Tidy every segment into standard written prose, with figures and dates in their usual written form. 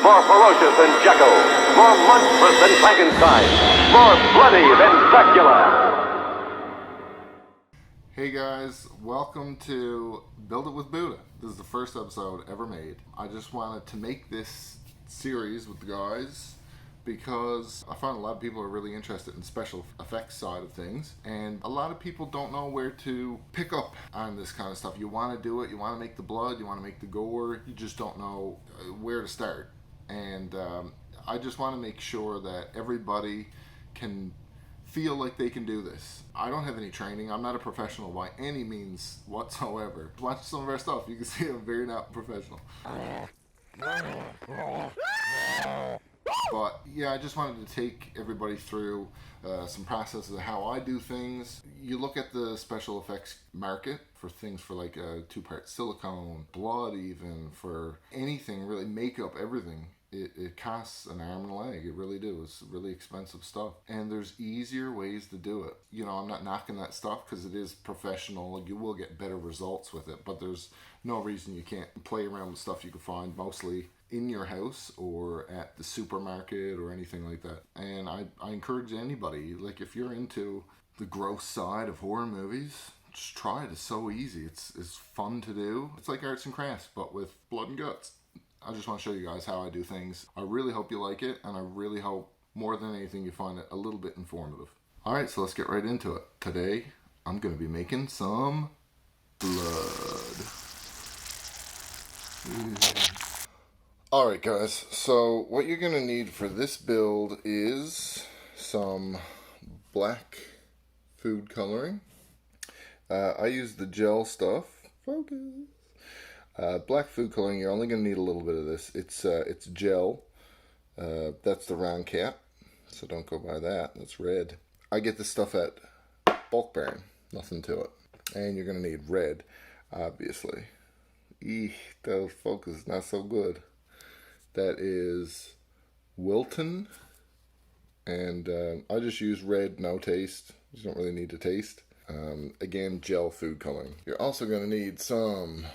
more ferocious than Jekyll, more monstrous than Frankenstein, more bloody than Dracula. Hey guys, welcome to Build It with Buddha. This is the first episode ever made. I just wanted to make this series with the guys because I find a lot of people are really interested in special effects side of things, and a lot of people don't know where to pick up on this kind of stuff. You want to do it, you want to make the blood, you want to make the gore, you just don't know where to start. And I just want to make sure that everybody can feel like they can do this. I don't have any training. I'm not a professional by any means whatsoever. Watch some of our stuff. You can see I'm very not professional. But yeah, I just wanted to take everybody through some processes of how I do things. You look at the special effects market for things for like a 2-part silicone, blood, even for anything really, makeup, everything. It costs an arm and a leg. It really do. It's really expensive stuff. And there's easier ways to do it. You know, I'm not knocking that stuff because it is professional. You will get better results with it. But there's no reason you can't play around with stuff you can find mostly in your house or at the supermarket or anything like that. And I encourage anybody, like if you're into the gross side of horror movies, just try it. It's so easy. It's fun to do. It's like arts and crafts, but with blood and guts. I just want to show you guys how I do things. I really hope you like it, and I really hope more than anything you find it a little bit informative. Alright, so let's get right into it. Today, I'm going to be making some blood. Alright guys, so what you're going to need for this build is some black food coloring. I use the gel stuff. Focus. Black food coloring, you're only going to need a little bit of this. It's gel. That's the round cap, so don't go by that. That's red. I get this stuff at Bulk Barn. Nothing to it. And you're going to need red, obviously. Eek, that focus is not so good. That is Wilton. And I just use red, no taste. You don't really need to taste. Again, gel food coloring. You're also going to need some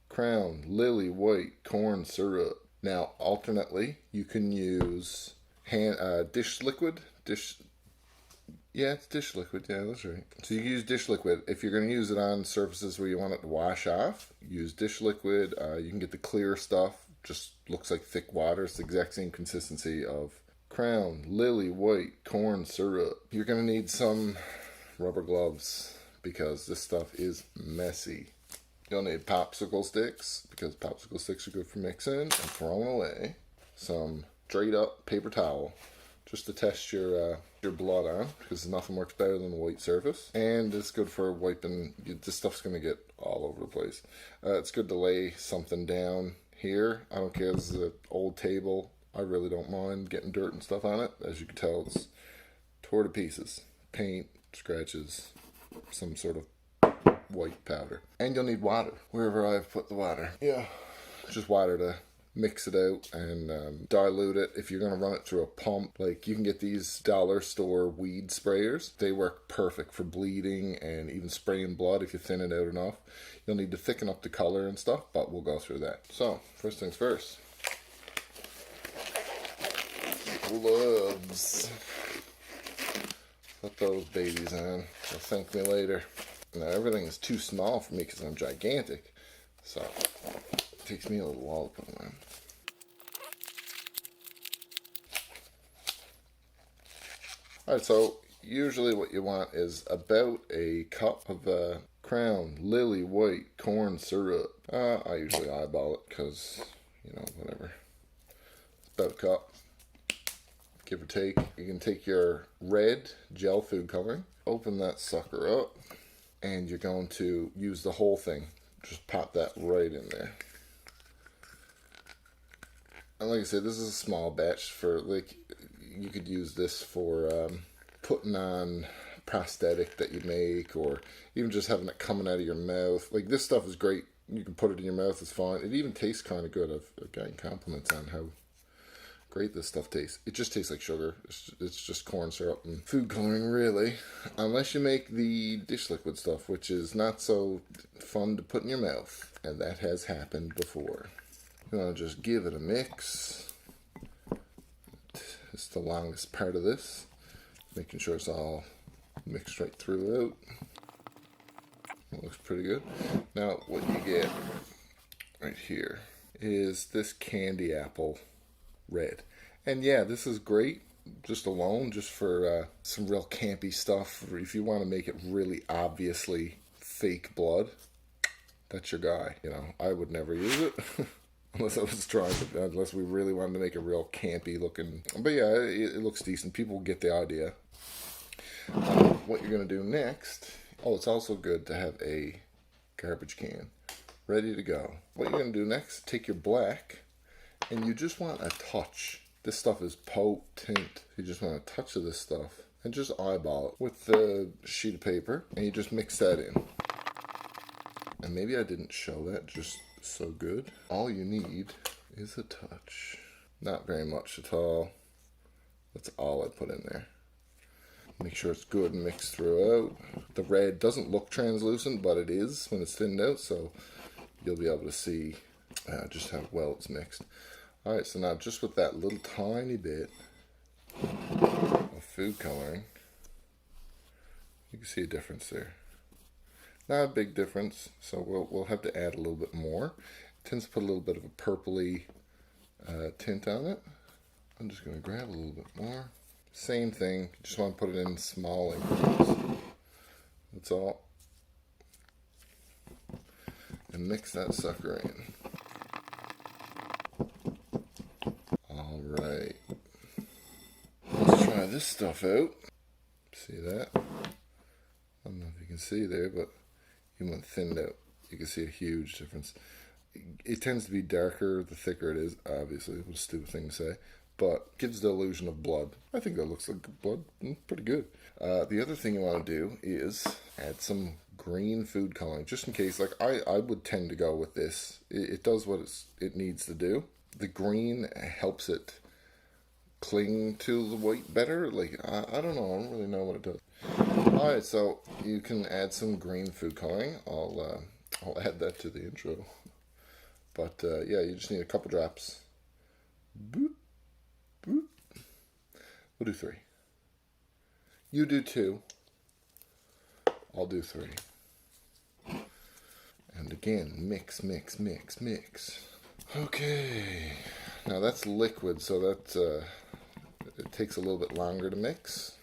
Crown Lily White Corn Syrup. Now, alternately, you can use dish liquid. Yeah, it's dish liquid. Yeah, that's right. So you can use dish liquid. If you're going to use it on surfaces where you want it to wash off, use dish liquid. You can get the clear stuff. Just looks like thick water. It's the exact same consistency of Crown Lily White Corn Syrup. You're going to need some rubber gloves because this stuff is messy. You'll need popsicle sticks, because popsicle sticks are good for mixing and throwing away. Some straight up paper towel, just to test your blood on, because nothing works better than a white surface. And it's good for wiping. This stuff's going to get all over the place. It's good to lay something down here. I don't care if this is an old table. I really don't mind getting dirt and stuff on it. As you can tell, it's tore to pieces. Paint, scratches, some sort of white powder. And you'll need water wherever I've put the water. Yeah, just water to mix it out and dilute it. If you're going to run it through a pump, like you can get these dollar store weed sprayers. They work perfect for bleeding and even spraying blood if you thin it out enough. You'll need to thicken up the color and stuff, but we'll go through that. So, first things first. Gloves. Put those babies on. They'll thank me later. Now everything is too small for me because I'm gigantic, so it takes me a little while to put them on. Alright, so usually what you want is about a cup of Crown Lily White Corn Syrup. I usually eyeball it because, you know, whatever. It's about a cup, give or take. You can take your red gel food coloring, open that sucker up, and you're going to use the whole thing. Just pop that right in there. And like I said, this is a small batch for, like, you could use this for putting on prosthetic that you make, or even just having it coming out of your mouth. Like, this stuff is great. You can put it in your mouth, it's fine. It even tastes kind of good. I've gotten compliments on how great this stuff tastes. It just tastes like sugar. It's just corn syrup and food coloring, really. Unless you make the dish liquid stuff, which is not so fun to put in your mouth. And that has happened before. You want to just give it a mix. This is the longest part of this. Making sure it's all mixed right throughout. It looks pretty good. Now what you get right here is this candy apple red. And yeah, this is great just alone, just for some real campy stuff. If you want to make it really obviously fake blood, that's your guy. You know, I would never use it. Unless we really wanted to make a real campy looking. But yeah, it looks decent. People get the idea. What you're going to do next, it's also good to have a garbage can ready to go. What you're going to do next, take your black, and you just want a touch. This stuff is potent. You just want a touch of this stuff, and just eyeball it with the sheet of paper, and you just mix that in. And maybe I didn't show that just so good. All you need is a touch. Not very much at all. That's all I put in there. Make sure it's good and mixed throughout. The red doesn't look translucent, but it is when it's thinned out, so you'll be able to see just how well it's mixed. Alright, so now just with that little tiny bit of food coloring, you can see a difference there. Not a big difference, so we'll have to add a little bit more. It tends to put a little bit of a purpley tint on it. I'm just going to grab a little bit more. Same thing, just want to put it in small increments. That's all. And mix that sucker in. Alright. Let's try this stuff out. See that? I don't know if you can see there, but even when thinned out, you can see a huge difference. It tends to be darker the thicker it is, obviously. It was a stupid thing to say. But gives the illusion of blood. I think that looks like blood. Pretty good. The other thing you want to do is add some green food coloring. Just in case, like I would tend to go with this. It does what it needs to do. The green helps it cling to the white better. Like, I don't know. I don't really know what it does. Alright, so you can add some green food coloring. I'll add that to the intro. But yeah, you just need a couple drops. Boop. Boop. We'll do 3. You do 2. I'll do 3. And again, mix, mix, mix, mix. Okay. Now that's liquid, so that it takes a little bit longer to mix.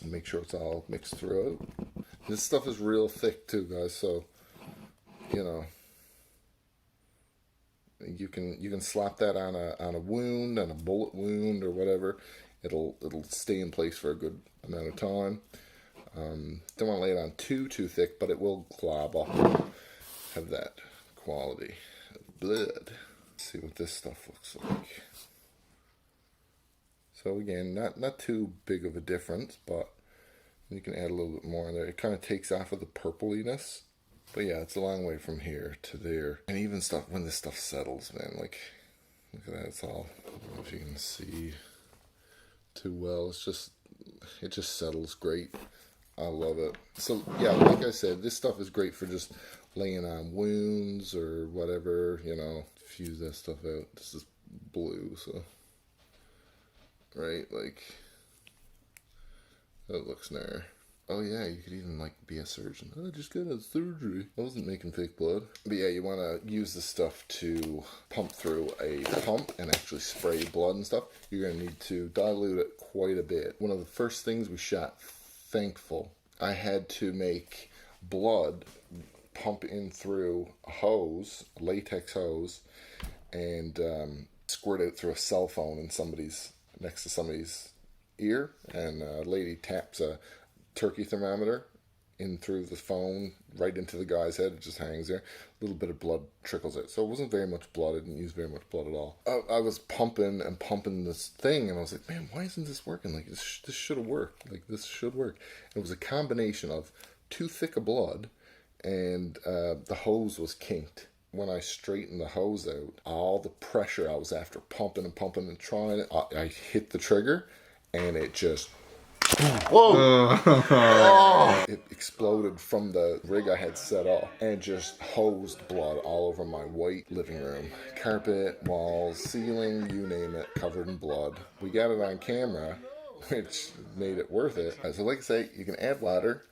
Make sure it's all mixed throughout. This stuff is real thick too, guys, so you know, you can slap that on a wound, on a bullet wound or whatever. It'll stay in place for a good amount of time. Don't want to lay it on too thick, but it will glob up. Have that quality of blood. Let's see what this stuff looks like. So again, not too big of a difference, but you can add a little bit more in there. It kind of takes off of the purpliness. But yeah, it's a long way from here to there. And even stuff, when this stuff settles, man, like, look at that, it's all, I don't know if you can see too well. It just settles great. I love it. So yeah, like I said, this stuff is great for just laying on wounds or whatever, you know, fuse that stuff out. This is blue, so, right, like, that looks nair. Oh yeah, you could even like be a surgeon. Oh, I just got a surgery. I wasn't making fake blood. But yeah, you want to use this stuff to pump through a pump and actually spray blood and stuff. You're going to need to dilute it quite a bit. One of the first things we shot, thankful, I had to make blood pump in through a hose, a latex hose, and squirt out through a cell phone in next to somebody's ear. And a lady taps a turkey thermometer in through the phone right into the guy's head. It just hangs there. A little bit of blood trickles out. So it wasn't very much blood. I didn't use very much blood at all. I was pumping and pumping this thing, and I was like, man, why isn't this working? Like, this should have worked. Like, this should work. And it was a combination of too thick of blood and the hose was kinked. When I straightened the hose out, all the pressure I was after pumping and pumping and trying it, I hit the trigger and it just Whoa! Oh. It exploded from the rig I had set up and just hosed blood all over my white living room. Carpet, walls, ceiling, you name it, covered in blood. We got it on camera, which made it worth it. So like I say, you can add water,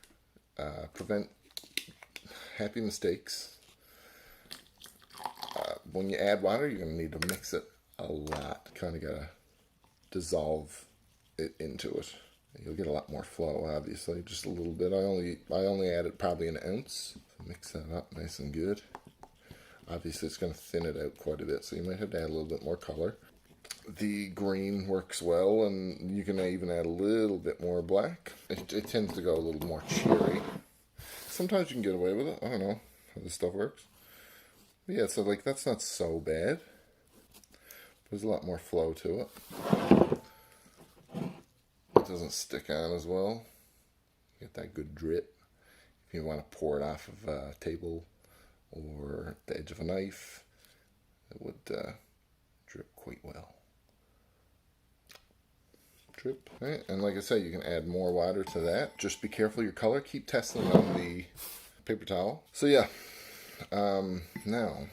prevent happy mistakes. When you add water, you're going to need to mix it a lot. Kind of got to dissolve it into it. You'll get a lot more flow, obviously. Just a little bit. I only added probably an ounce. So mix that up nice and good. Obviously, it's going to thin it out quite a bit, so you might have to add a little bit more color. The green works well, and you can even add a little bit more black. It tends to go a little more cheery. Sometimes you can get away with it. I don't know how this stuff works. But yeah, so like that's not so bad. There's a lot more flow to it. It doesn't stick on as well. Get that good drip. If you want to pour it off of a table or the edge of a knife, it would drip quite well. Drip. Right. And like I said, you can add more water to that. Just be careful your color. Keep testing it on the paper towel. So yeah, now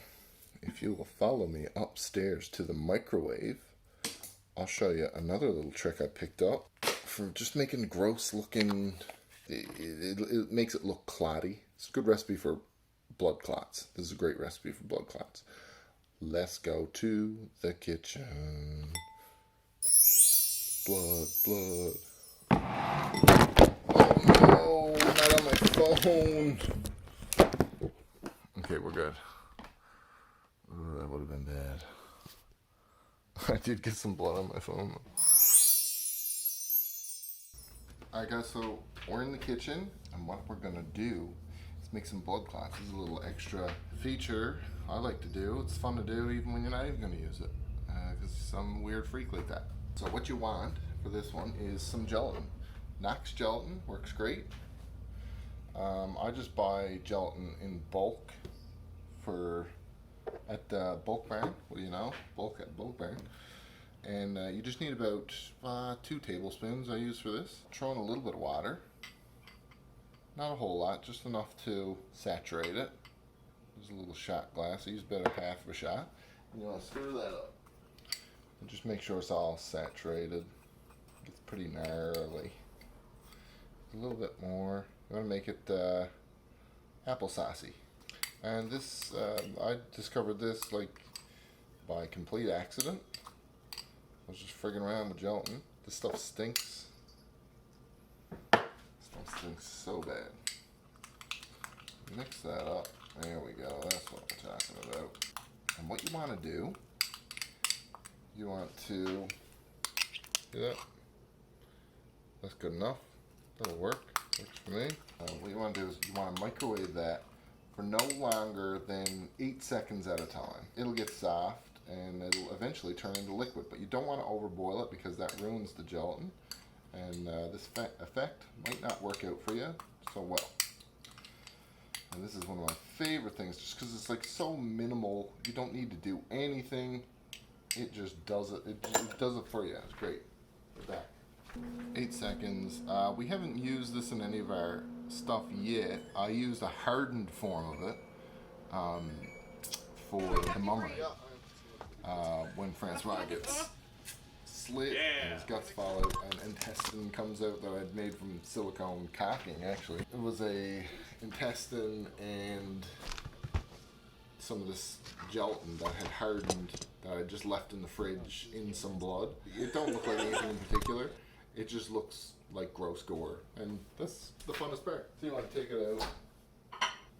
if you will follow me upstairs to the microwave, I'll show you another little trick I picked up for just making gross looking. It makes it look clotty. It's a good recipe for blood clots. This is a great recipe for blood clots. Let's go to the kitchen. Blood, blood. Oh no, not on my phone. Okay, we're good. Oh, that would have been bad. I did get some blood on my phone. Alright guys, so we're in the kitchen, and what we're gonna do is make some blood clots. This is a little extra feature I like to do. It's fun to do even when you're not even gonna use it, because some weird freak like that. So what you want for this one is some gelatin. Knox gelatin works great. I just buy gelatin in bulk at the bulk barn. What do you know? Bulk at bulk barn. And you just need about 2 tablespoons I use for this. Throw in a little bit of water. Not a whole lot, just enough to saturate it. There's a little shot glass. I use about a half of a shot. And you want to stir that up. And just make sure it's all saturated. It's pretty gnarly. A little bit more. You want to make it applesauce-y. And this, I discovered this like by complete accident. I was just frigging around with gelatin. This stuff stinks. This stuff stinks so bad. Mix that up. There we go. That's what we're talking about. And what you want to do, you want to do that. That's good enough. That'll work. Works for me. What you want to do is you want to microwave that for no longer than 8 seconds at a time. It'll get soft and it'll eventually turn into liquid, but you don't want to overboil it because that ruins the gelatin, and this effect might not work out for you so well. And this is one of my favorite things just because it's like so minimal. You don't need to do anything. It just does it. It does it for you. It's great. We're back. 8 seconds. We haven't used this in any of our stuff yet. I used a hardened form of it for the mummer. When Francois gets slit and his guts fall out, an intestine comes out that I'd made from silicone caulking, actually. It was a intestine and some of this gelatin that had hardened that I just left in the fridge in some blood. It don't look like anything in particular. It just looks like gross gore, and that's the funnest part. So you want to take it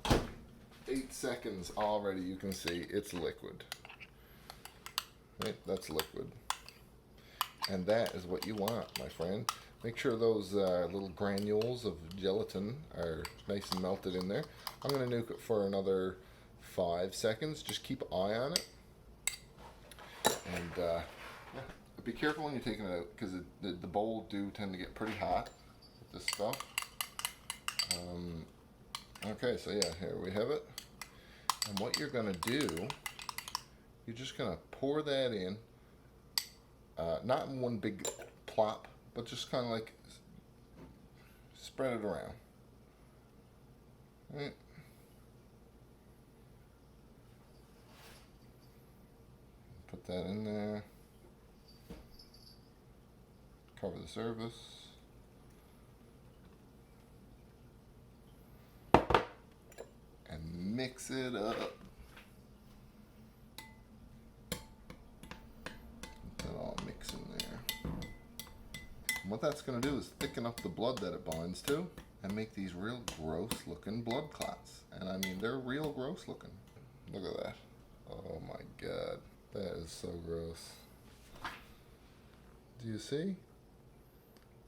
out. 8 seconds already, you can see it's liquid. Right, that's liquid. And that is what you want, my friend. Make sure those little granules of gelatin are nice and melted in there. I'm going to nuke it for another 5 seconds. Just keep an eye on it. And yeah, be careful when you're taking it out because the bowl do tend to get pretty hot with this stuff. Okay, so yeah, here we have it. And what you're going to do, you're just going to pour that in, not in one big plop, but just kind of like spread it around. Right. Put that in there. Cover the surface. And mix it up. Let that all mix in there. And what that's going to do is thicken up the blood that it binds to and make these real gross looking blood clots. And I mean, they're real gross looking. Look at that. Oh my God. That is so gross. Do you see?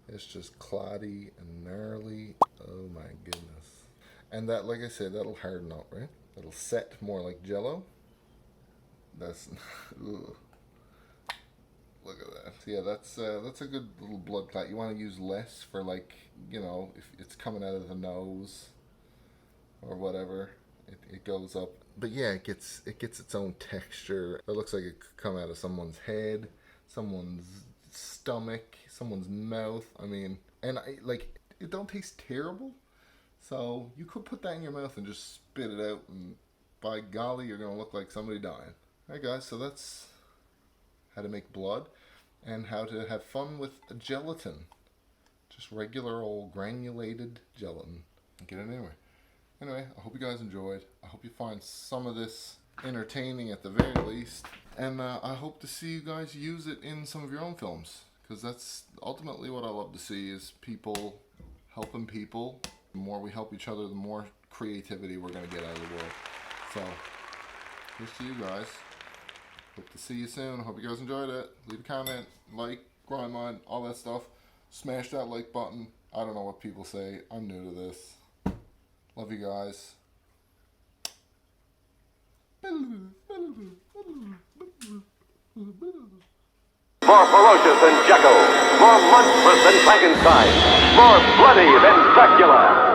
It's just clotty and gnarly. Oh my goodness. And that, like I said, that'll harden up, right? It'll set more like Jello. That's, ugh. Look at that. So yeah, that's a good little blood clot. You want to use less for, like, you know, if it's coming out of the nose or whatever, it goes up. But yeah, it gets its own texture. It looks like it could come out of someone's head, someone's stomach, someone's mouth. I mean, and it don't taste terrible. So you could put that in your mouth and just spit it out, and by golly, you're gonna look like somebody dying. Alright guys, so that's how to make blood and how to have fun with gelatin. Just regular old granulated gelatin. Get it anywhere. Anyway, I hope you guys enjoyed. I hope you find some of this entertaining at the very least. And I hope to see you guys use it in some of your own films. Because that's ultimately what I love to see, is people helping people. The more we help each other, the more creativity we're going to get out of the world. So, here's to you guys. Hope to see you soon. I hope you guys enjoyed it. Leave a comment, like, grind mine, all that stuff. Smash that like button. I don't know what people say. I'm new to this. Love you guys. More ferocious than Jekyll. More monstrous than Frankenstein. More bloody than Dracula.